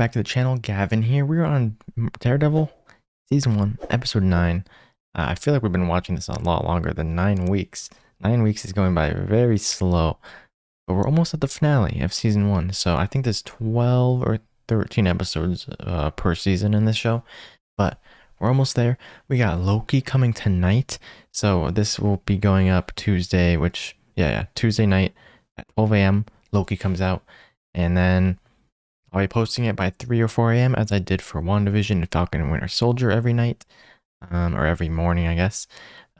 back to the channel. Gavin here. We're on Daredevil Season 1, Episode 9. I feel like we've been watching this a lot longer than 9 weeks. 9 weeks is going by very slow. But we're almost at the finale of Season 1. So I think there's 12 or 13 episodes per season in this show. But we're almost there. We got Loki coming tonight. So this will be going up Tuesday, Tuesday night at 12 a.m. Loki comes out. And then I'll be posting it by 3 or 4 a.m. as I did for WandaVision and Falcon and Winter Soldier every night. Or every morning, I guess.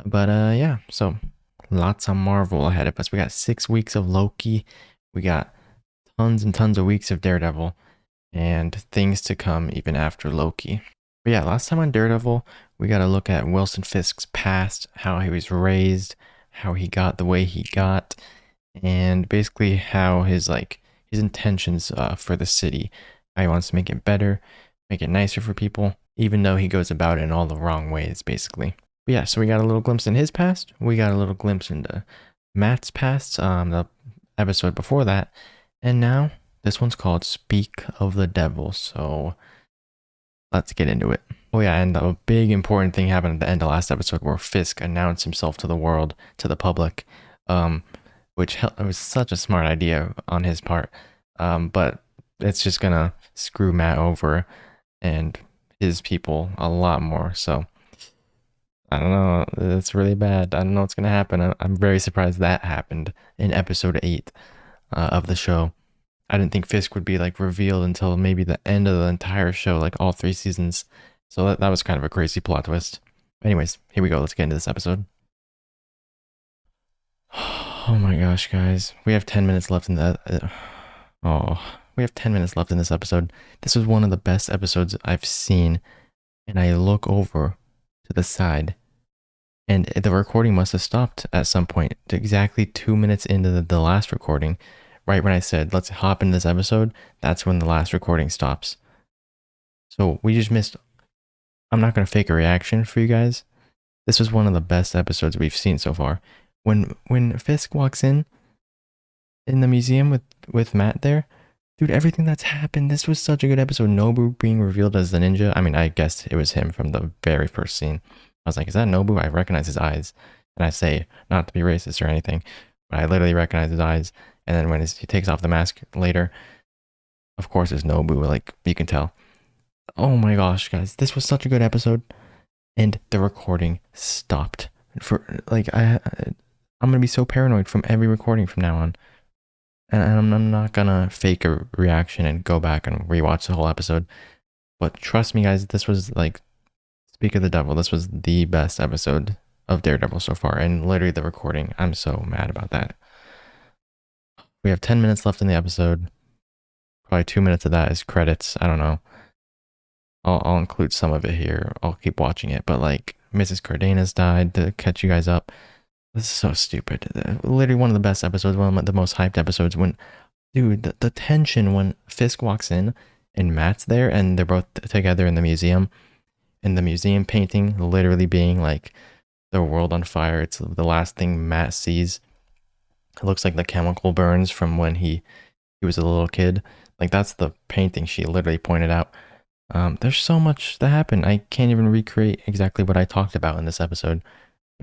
But yeah, so lots of Marvel ahead of us. We got 6 weeks of Loki. We got tons and tons of weeks of Daredevil. And things to come even after Loki. But yeah, last time on Daredevil, we got to look at Wilson Fisk's past, how he was raised, how he got the way he got, and basically how his intentions for the city. How he wants to make it better, make it nicer for people, even though he goes about it in all the wrong ways, basically. But yeah, so we got a little glimpse in his past. We got a little glimpse into Matt's past, the episode before that. And now, this one's called Speak of the Devil, so let's get into it. Oh yeah, and a big important thing happened at the end of last episode where Fisk announced himself to the world, to the public, which was such a smart idea on his part, but it's just gonna screw Matt over and his people a lot more. So I don't know, it's really bad. I don't know what's gonna happen. I'm very surprised that happened in episode 8 of the show. I didn't think Fisk would be revealed until maybe the end of the entire show, all 3 seasons. So that was kind of a crazy plot twist. Anyways, here we go. Let's get into this episode. Oh my gosh, guys. We have 10 minutes left in we have 10 minutes left in this episode. This was one of the best episodes I've seen. And I look over to the side and the recording must have stopped at some point. Exactly 2 minutes into the last recording. Right when I said, let's hop in this episode, that's when the last recording stops. So we just missed. I'm not going to fake a reaction for you guys. This was one of the best episodes we've seen so far. When Fisk walks in the museum with Matt there, dude, everything that's happened, this was such a good episode. Nobu being revealed as the ninja. I mean, I guessed it was him from the very first scene. I was like, is that Nobu? I recognize his eyes. And I say, not to be racist or anything, but I literally recognize his eyes. And then when he takes off the mask later, of course it's Nobu, you can tell. Oh my gosh, guys, this was such a good episode. And the recording stopped. I'm gonna be so paranoid from every recording from now on. And I'm not gonna fake a reaction and go back and rewatch the whole episode. But trust me, guys, this was Speak of the Devil. This was the best episode of Daredevil so far. And literally the recording, I'm so mad about that. We have 10 minutes left in the episode. Probably 2 minutes of that is credits. I don't know. I'll include some of it here. I'll keep watching it. But Mrs. Cardenas died to catch you guys up. This is so stupid. Literally one of the best episodes. One of the most hyped episodes. Dude, the tension when Fisk walks in and Matt's there and they're both together in the museum. And the museum painting literally being the world on fire. It's the last thing Matt sees. It looks like the chemical burns from when he was a little kid. That's the painting she literally pointed out. There's so much that happened. I can't even recreate exactly what I talked about in this episode.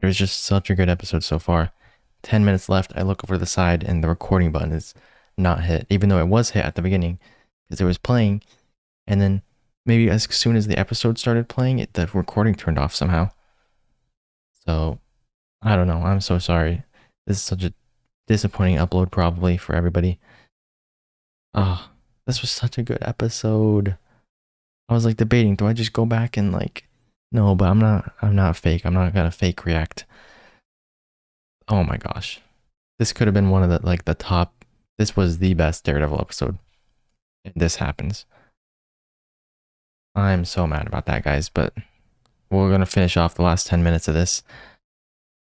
It was just such a good episode so far. 10 minutes left. I look over the side and the recording button is not hit, even though it was hit at the beginning because it was playing. And then maybe as soon as the episode started playing, the recording turned off somehow. So I don't know. I'm so sorry. This is such a disappointing upload probably for everybody. This was such a good episode. I was debating, do I just go back and no, but I'm not fake. I'm not gonna fake react. Oh my gosh. This could have been one of the top. This was the best Daredevil episode. And this happens. I'm so mad about that, guys, but we're gonna finish off the last 10 minutes of this.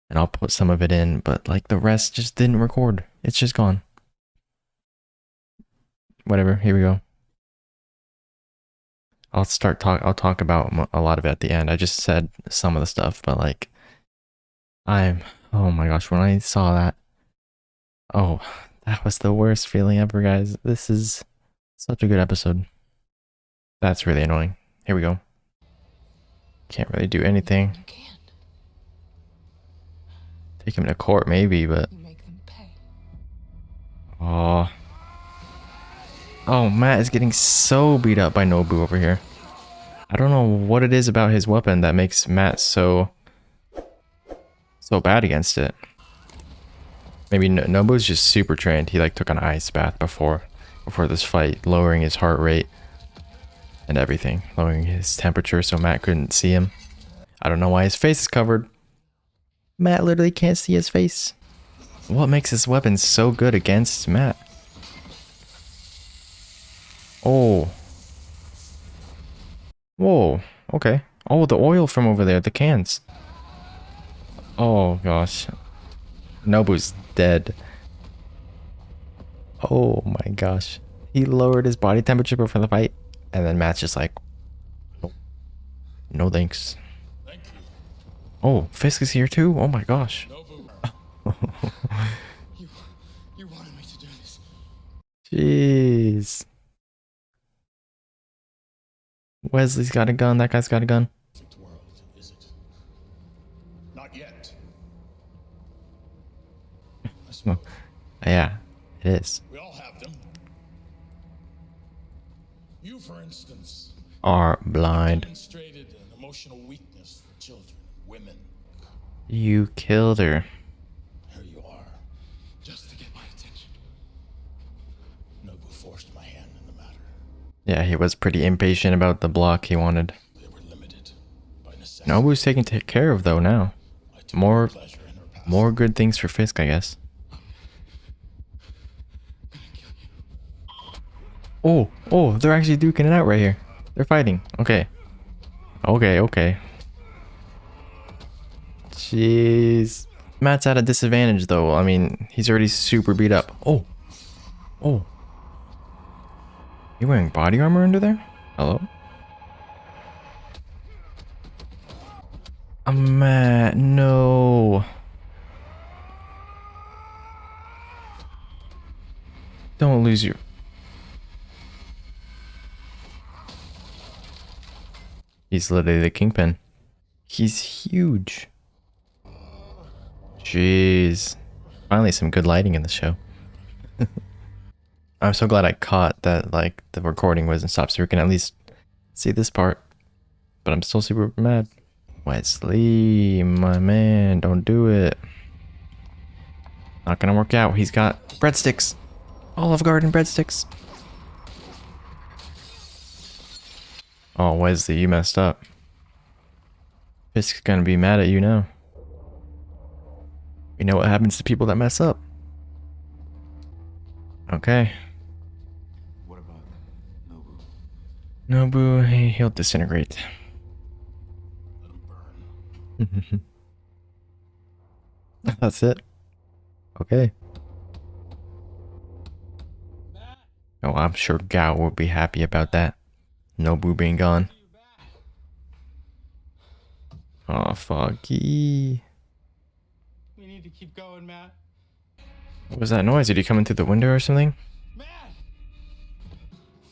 And I'll put some of it in, but the rest just didn't record. It's just gone. Whatever, here we go. I'll talk about a lot of it at the end. I just said some of the stuff, but oh my gosh, when I saw that, that was the worst feeling ever, guys. This is such a good episode. That's really annoying. Here we go. Can't really do anything. You can't. Take him to court maybe, but... You make them pay. Oh. Oh, Matt is getting so beat up by Nobu over here. I don't know what it is about his weapon that makes Matt so bad against it. Maybe Nobu's just super trained. He like took an ice bath before this fight, lowering his heart rate and everything, lowering his temperature so Matt couldn't see him. I don't know why his face is covered. Matt literally can't see his face. What makes this weapon so good against Matt? Oh. Whoa. Okay. Oh, the oil from over there, the cans. Oh gosh. Nobu's dead. Oh my gosh. He lowered his body temperature before the fight, and then Matt's just like, nope. No thanks. Thank you. Oh, Fisk is here too? Oh my gosh. You wanted me to do this. Jeez. Wesley's got a gun, that guy's got a gun. World, is it? Not yet. Yeah, it is. We all have them. You, for instance, Are blind. demonstrated an emotional weakness for children, women. You killed her. Here you are, just to get my attention. Nobu forced my hand in the matter. Yeah, he was pretty impatient about the block he wanted. They were limited by necessity. Nobu's taken care of though now. I took More pleasure in her past. More good things for Fisk, I guess. Oh, they're actually duking it out right here. They're fighting. Okay. Okay. Jeez. Matt's at a disadvantage though. I mean, he's already super beat up. Oh. You wearing body armor under there? Hello? Matt, no. Don't lose your... He's literally the kingpin. He's huge. Jeez. Finally some good lighting in the show. I'm so glad I caught that, like, the recording wasn't stopped so we can at least see this part. But I'm still super mad. Wesley, my man, don't do it. Not gonna work out. He's got breadsticks. Olive Garden breadsticks. Oh, Wesley, you messed up. Fisk's gonna be mad at you now. You know what happens to people that mess up. Okay. What about Nobu? Nobu, he'll disintegrate. Let him burn. That's it. Okay. Oh, I'm sure Gao will be happy about that. Nobu being gone. Oh, Foggy. We need to keep going, Matt. What was that noise? Did he come in through the window or something? Matt!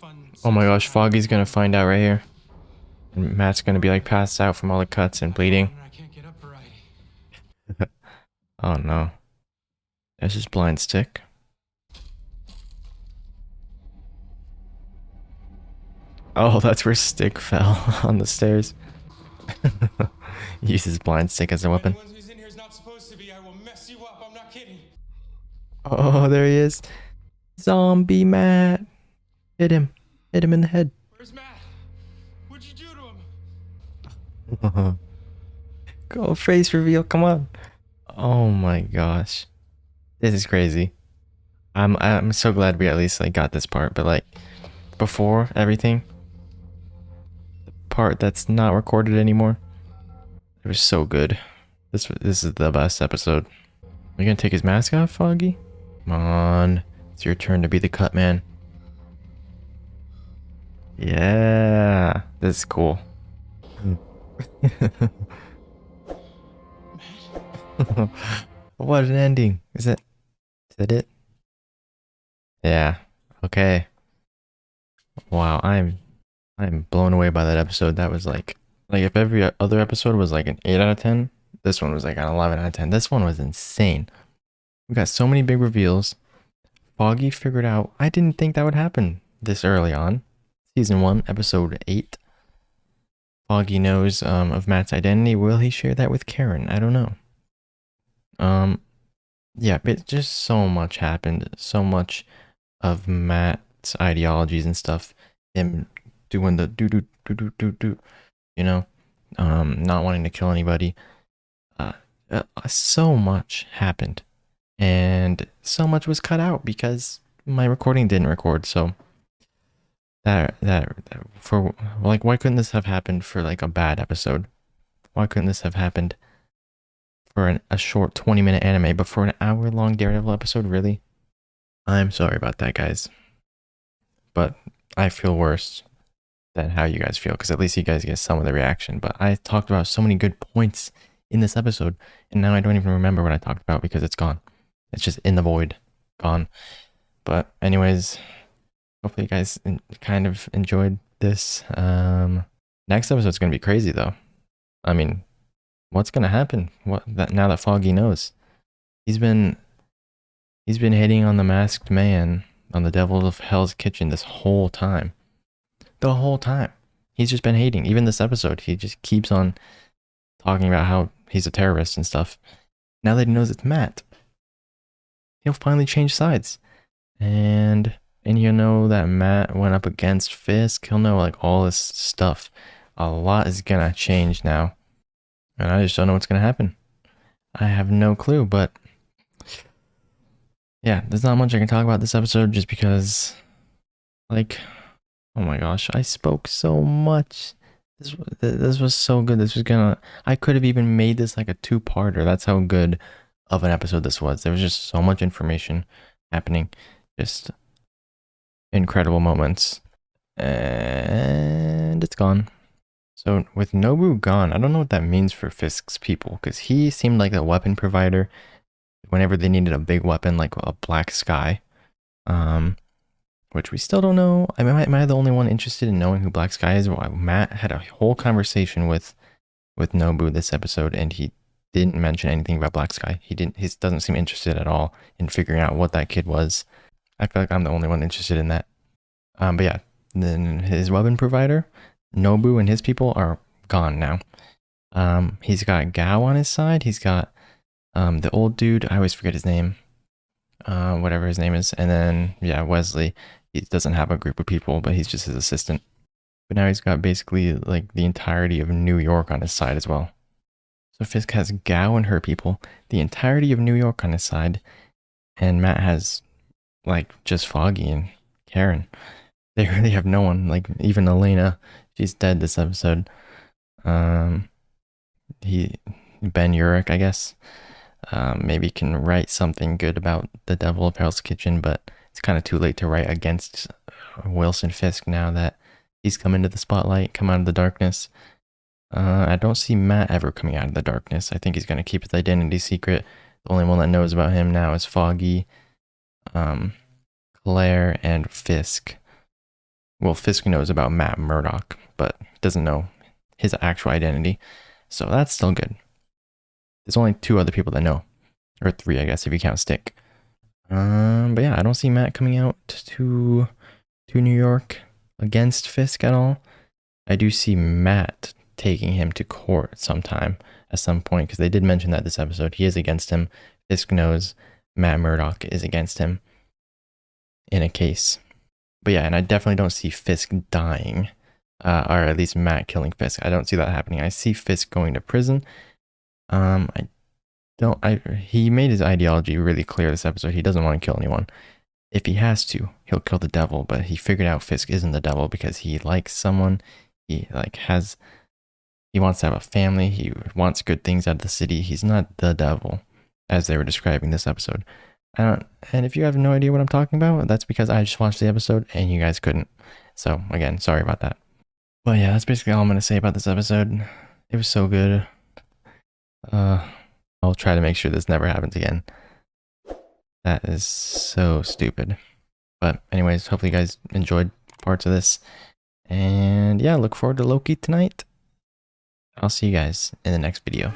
Fun. Oh my gosh, Foggy's gonna find out right here. And Matt's gonna be like passed out from all the cuts and bleeding. I can't get up right. Oh no. That's his blind stick. Oh, that's where Stick fell on the stairs. Use his blind stick as a weapon. Anyone who's in here is not supposed to be. I will mess you up. I'm not kidding. Oh, there he is. Zombie Matt. Hit him. Hit him in the head. Where's Matt? What'd you do to him? Go face reveal. Come on. Oh my gosh. This is crazy. I'm so glad we at least like got this part, but like before everything, the part that's not recorded anymore, it was so good. This is the best episode. Are you gonna take his mask off, Foggy? Come on. It's your turn to be the cut man. Yeah. This is cool. What an ending. Is that it? Yeah. Okay. Wow, I'm I'm blown away by that episode. That was like if every other episode was like an 8 out of 10, this one was like an 11 out of 10. This one was insane. We got so many big reveals. Foggy figured out, I didn't think that would happen this early on. Season 1, episode 8. Foggy knows of Matt's identity. Will he share that with Karen? I don't know. Yeah, but just so much happened. So much of Matt's ideologies and stuff. Him doing the do, you know, not wanting to kill anybody. So much happened, and so much was cut out because my recording didn't record. So that for like, why couldn't this have happened for like a bad episode? Why couldn't this have happened for a short 20-minute anime, but for an hour-long Daredevil episode? Really? I'm sorry about that, guys. But I feel worse than how you guys feel, because at least you guys get some of the reaction. But I talked about so many good points in this episode, and now I don't even remember what I talked about because it's gone. It's just in the void, gone. But anyways, hopefully you guys kind of enjoyed this. Next episode's gonna be crazy though. I mean, what's gonna happen? Now that Foggy knows? He's been hitting on the masked man, on the devil of Hell's Kitchen this whole time. The whole time. He's just been hating. Even this episode, he just keeps on talking about how he's a terrorist and stuff. Now that he knows it's Matt, he'll finally change sides. And he'll know that Matt went up against Fisk. He'll know like all this stuff. A lot is gonna change now. And I just don't know what's gonna happen. I have no clue, but yeah, there's not much I can talk about this episode just because, like, oh my gosh, I spoke so much. This was so good. I could have even made this like a two-parter. That's how good of an episode this was. There was just so much information happening. Just incredible moments. And it's gone. So with Nobu gone, I don't know what that means for Fisk's people, because he seemed like a weapon provider whenever they needed a big weapon like a black sky. Which we still don't know. Am I the only one interested in knowing who Black Sky is? Well, Matt had a whole conversation with Nobu this episode, and he didn't mention anything about Black Sky. He doesn't seem interested at all in figuring out what that kid was. I feel like I'm the only one interested in that. But yeah, then his weapon provider, Nobu, and his people are gone now. He's got Gao on his side. He's got the old dude. I always forget his name. Whatever his name is. And then, yeah, Wesley. He doesn't have a group of people, but he's just his assistant. But now he's got basically like the entirety of New York on his side as well. So Fisk has Gao and her people, the entirety of New York on his side, and Matt has like just Foggy and Karen. They really have no one. Like even Elena, she's dead this episode. Ben Urich, I guess. Maybe can write something good about the Devil of Hell's Kitchen, but it's kind of too late to write against Wilson Fisk now that he's come into the spotlight, come out of the darkness. I don't see Matt ever coming out of the darkness. I think he's going to keep his identity secret. The only one that knows about him now is Foggy, Claire, and Fisk. Well, Fisk knows about Matt Murdock, but doesn't know his actual identity. So that's still good. There's only 2 other people that know. Or 3, I guess, if you count Stick. But yeah, I don't see Matt coming out to New York against Fisk at all. I do see Matt taking him to court at some point, because they did mention that this episode. He is against him. Fisk knows Matt Murdock is against him in a case. But yeah, and I definitely don't see Fisk dying. Or at least Matt killing Fisk. I don't see that happening. I see Fisk going to prison. He made his ideology really clear this episode. He doesn't want to kill anyone. If he has to, he'll kill the devil, but he figured out Fisk isn't the devil because he likes someone. He wants to have a family. He wants good things out of the city. He's not the devil, as they were describing this episode. And if you have no idea what I'm talking about, that's because I just watched the episode and you guys couldn't. So again, sorry about that. But yeah, that's basically all I'm going to say about this episode. It was so good. I'll try to make sure this never happens again. That is so stupid. But anyways, hopefully you guys enjoyed parts of this. And yeah, look forward to Loki tonight. I'll see you guys in the next video.